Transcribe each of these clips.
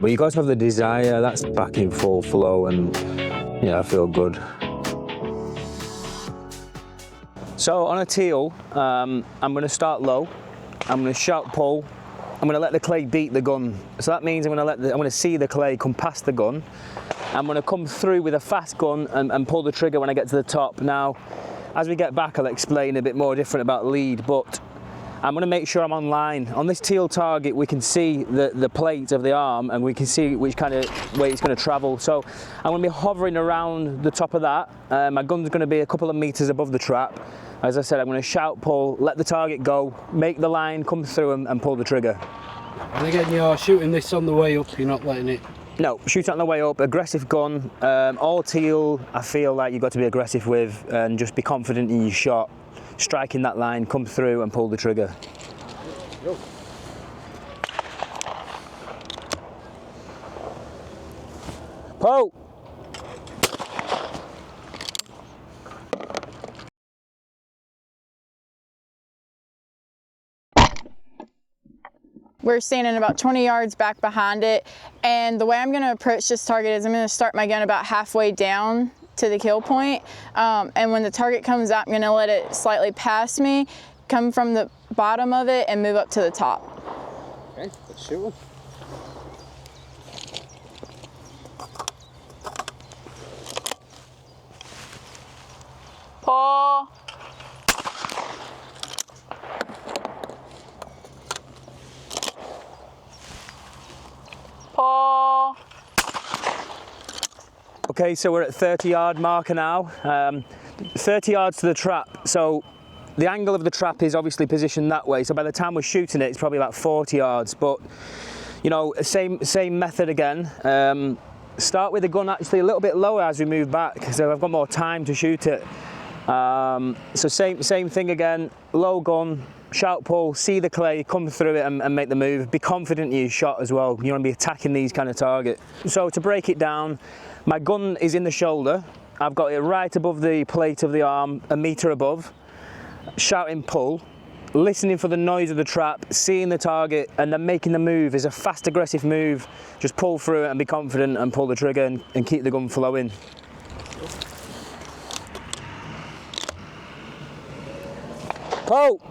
But you got to have the desire, that's back in full flow, and yeah, I feel good. So on a teal, I'm going to start low. I'm going to shout pull. I'm going to let the clay beat the gun. So that means I'm going to see the clay come past the gun. I'm going to come through with a fast gun and pull the trigger when I get to the top. Now, as we get back, I'll explain a bit more different about lead, but I'm going to make sure I'm on line. On this teal target, we can see the plate of the arm, and we can see which kind of way it's going to travel. So I'm going to be hovering around the top of that. My gun's going to be a couple of meters above the trap. As I said, I'm going to shout pull, let the target go, make the line come through and pull the trigger. And again, you're shooting this on the way up, you're not letting it... No, shoot it on the way up, aggressive gun. All teal, I feel like you've got to be aggressive with, and just be confident in your shot. Striking that line, come through and pull the trigger. Go. Pull! We're standing about 20 yards back behind it, and the way I'm going to approach this target is I'm going to start my gun about halfway down to the kill point, and when the target comes out, I'm going to let it slightly past me, come from the bottom of it, and move up to the top. Okay, let's shoot one. Pull. Pull. Okay, so we're at 30-yard marker now. 30 yards to the trap. So the angle of the trap is obviously positioned that way. So by the time we're shooting it, it's probably about 40 yards. But you know, same method again. Start with the gun actually a little bit lower as we move back, so I've got more time to shoot it. So same thing again. Low gun, shout pull, see the clay, come through it and make the move. Be confident in your shot as well. You want to be attacking these kind of targets. So to break it down, my gun is in the shoulder. I've got it right above the plate of the arm, a meter above. Shouting pull, listening for the noise of the trap, seeing the target, and then making the move is a fast, aggressive move. Just pull through it and be confident and pull the trigger and keep the gun flowing. Pull!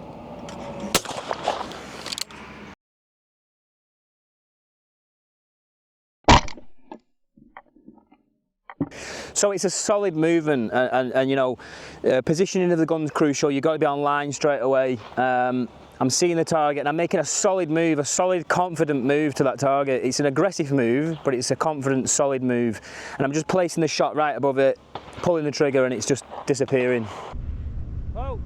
So it's a solid movement, and you know, positioning of the gun's crucial. You've got to be on line straight away. I'm seeing the target and I'm making a solid move, a solid, confident move to that target. It's an aggressive move, but it's a confident, solid move. And I'm just placing the shot right above it, pulling the trigger, and it's just disappearing. Oh.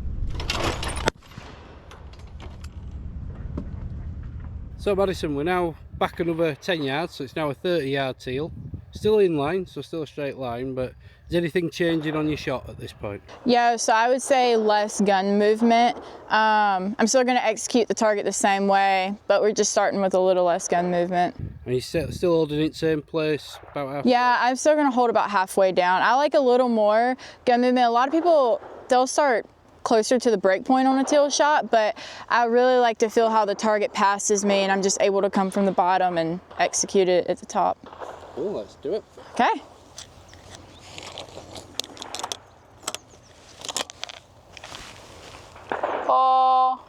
So Madison, we're now back another 10 yards, so it's now a 30-yard teal. Still in line, so still a straight line, but is anything changing on your shot at this point? Yeah, so I would say less gun movement. I'm still going to execute the target the same way, but we're just starting with a little less gun movement. And you're still holding it same place, about half? Yeah, I'm still going to hold about halfway down. I like a little more gun movement. A lot of people, they'll start closer to the break point on a teal shot, but I really like to feel how the target passes me and I'm just able to come from the bottom and execute it at the top. Cool, let's do it. Okay. Pull.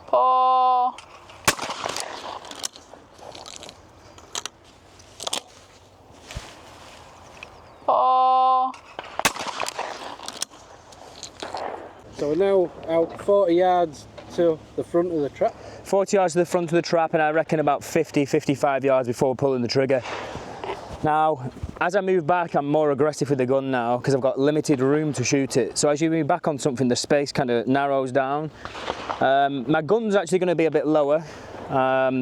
Pull. Pull. So we're now out 40 yards to the front of the trap. 40 yards to the front of the trap, and I reckon about 50-55 yards before pulling the trigger. Now, as I move back, I'm more aggressive with the gun now because I've got limited room to shoot it. So as you move back on something, the space kind of narrows down. My gun's actually going to be a bit lower,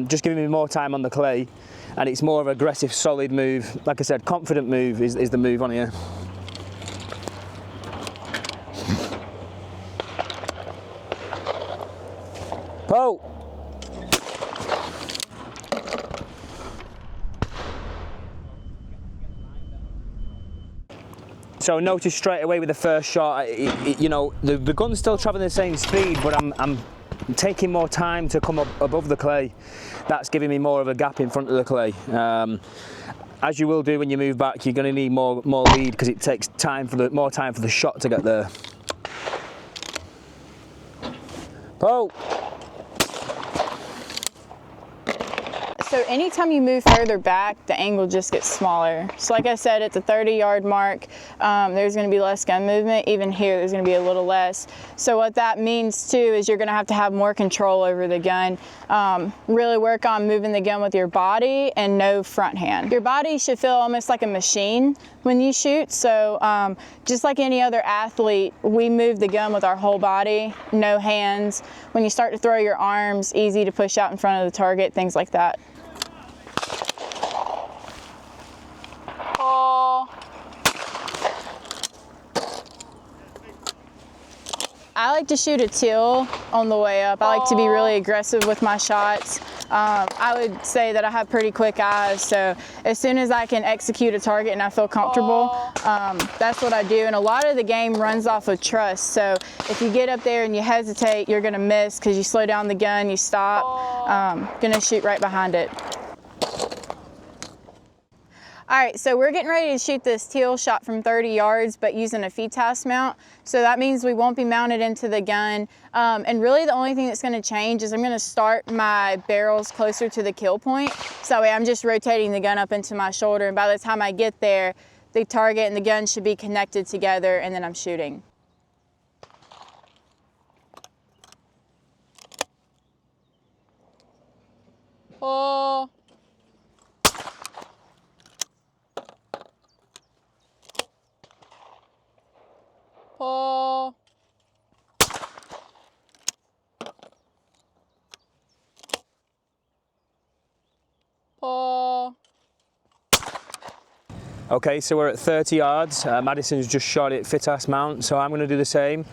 just giving me more time on the clay, and it's more of an aggressive, solid move. Like I said, confident move is the move on here. Pull! So notice straight away with the first shot, you know, the gun's still traveling the same speed, but I'm taking more time to come up above the clay. That's giving me more of a gap in front of the clay. As you will do when you move back, you're going to need more lead because it takes more time for the shot to get there. Pull. So anytime you move further back, the angle just gets smaller. So like I said, at the 30-yard mark, there's going to be less gun movement. Even here, there's going to be a little less. So what that means too is you're going to have more control over the gun. Really work on moving the gun with your body and no front hand. Your body should feel almost like a machine when you shoot. So just like any other athlete, we move the gun with our whole body, no hands. When you start to throw your arms, easy to push out in front of the target, things like that. I like to shoot a teal on the way up. I like to be really aggressive with my shots. I would say that I have pretty quick eyes, so as soon as I can execute a target and I feel comfortable, that's what I do. And a lot of the game runs off of trust. So if you get up there and you hesitate, you're gonna miss because you slow down the gun, you stop, gonna shoot right behind it. All right, so we're getting ready to shoot this teal shot from 30 yards, but using a FITASC mount. So that means we won't be mounted into the gun. And really the only thing that's gonna change is I'm gonna start my barrels closer to the kill point. So that way I'm just rotating the gun up into my shoulder. And by the time I get there, the target and the gun should be connected together and then I'm shooting. Oh. Pull. Pull. Okay, so we're at 30 yards. Madison's just shot it FITASC mount, so I'm going to do the same.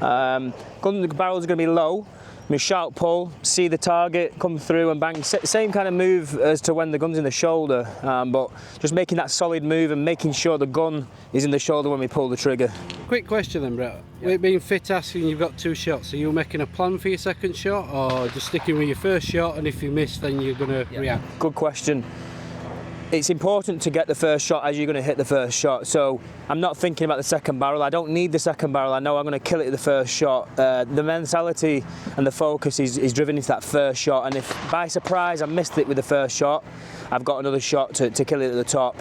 Gun barrel's going to be low. I'm going to shout pull, see the target, come through and bang. Same kind of move as to when the gun's in the shoulder, but just making that solid move and making sure the gun is in the shoulder when we pull the trigger. Quick question then, Brett. Yeah. With it being FITASC and you've got 2 shots, are you making a plan for your second shot or just sticking with your first shot, and if you miss then you're going to react? Good question. It's important to get the first shot as you're going to hit the first shot. So I'm not thinking about the second barrel. I don't need the second barrel. I know I'm going to kill it at the first shot. The mentality and the focus is driven into that first shot. And if by surprise I missed it with the first shot, I've got another shot to kill it at the top.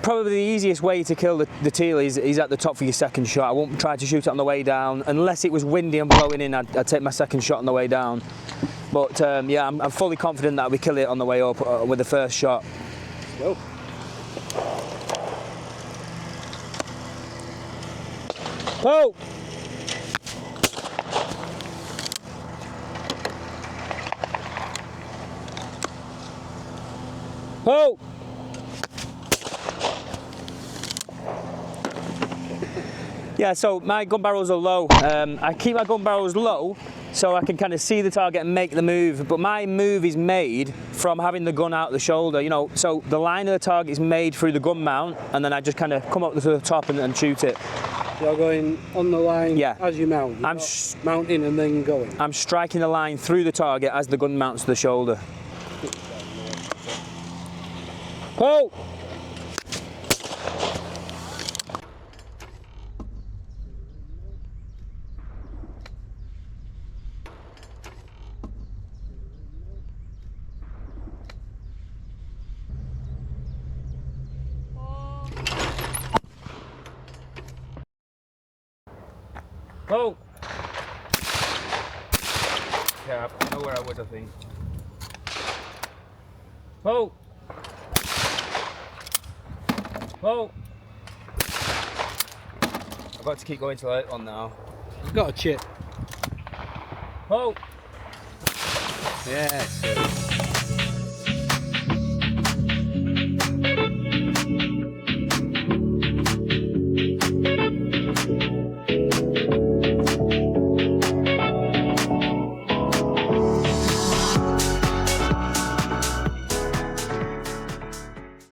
Probably the easiest way to kill the teal is at the top for your second shot. I won't try to shoot it on the way down. Unless it was windy and blowing in, I'd take my second shot on the way down. But yeah, I'm fully confident that we kill it on the way up with the first shot. Go. Pull. Pull. Yeah, so my gun barrels are low. I keep my gun barrels low so I can kind of see the target and make the move, but my move is made from having the gun out the shoulder, you know, so the line of the target is made through the gun mount and then I just kind of come up to the top and shoot it. You're going on the line as you mount? I'm mounting and then going? I'm striking the line through the target as the gun mounts to the shoulder. Pull! Oh! Yeah, I know where I was, I think. Oh! Oh! I've got to keep going till that one now. You've got a chip. Oh! Yes.